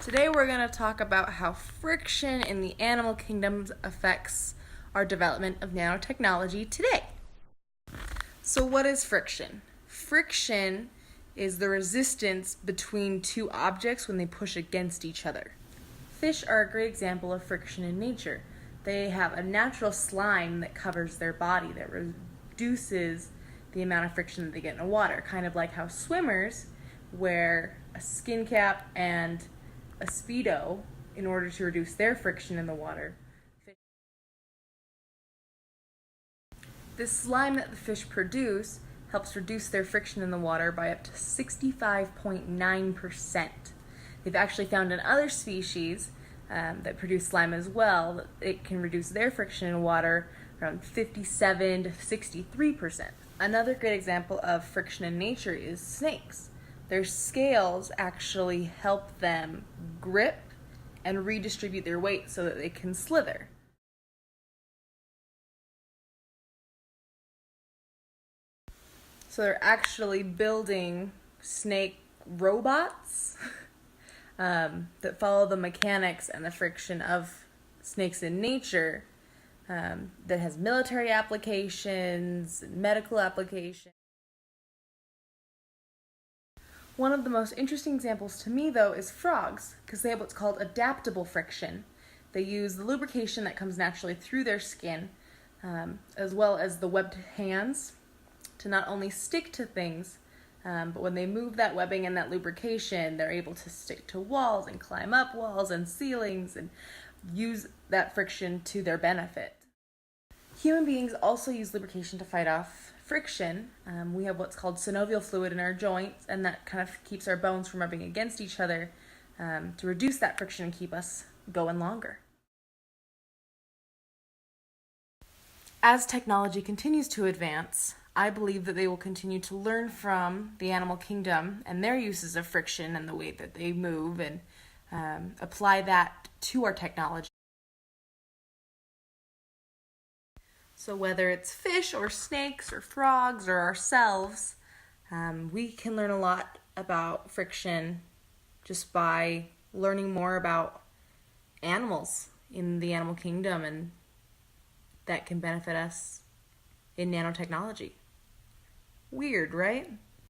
Today we're going to talk about how friction in the animal kingdom affects our development of nanotechnology today. So what is friction? Friction is the resistance between two objects when they push against each other. Fish are a great example of friction in nature. They have a natural slime that covers their body that reduces the amount of friction that they get in the water, kind of like how swimmers wear a skin cap and a Speedo in order to reduce their friction in the water. This slime that the fish produce helps reduce their friction in the water by up to 65.9%. They've actually found in other species that produce slime as well that it can reduce their friction in water around 57 to 63%. Another great example of friction in nature is snakes. Their scales actually help them grip and redistribute their weight so that they can slither. So they're actually building snake robots that follow the mechanics and the friction of snakes in nature that has military applications, medical applications. One of the most interesting examples to me, though, is frogs, because they have what's called adaptable friction. They use the lubrication that comes naturally through their skin, as well as the webbed hands, to not only stick to things, but when they move that webbing and that lubrication, they're able to stick to walls and climb up walls and ceilings and use that friction to their benefit. Human beings also use lubrication to fight off friction. We have what's called synovial fluid in our joints, and that kind of keeps our bones from rubbing against each other to reduce that friction and keep us going longer. As technology continues to advance, I believe that they will continue to learn from the animal kingdom and their uses of friction and the way that they move and apply that to our technology. So whether it's fish or snakes or frogs or ourselves, we can learn a lot about friction just by learning more about animals in the animal kingdom, and that can benefit us in nanotechnology. Weird, right?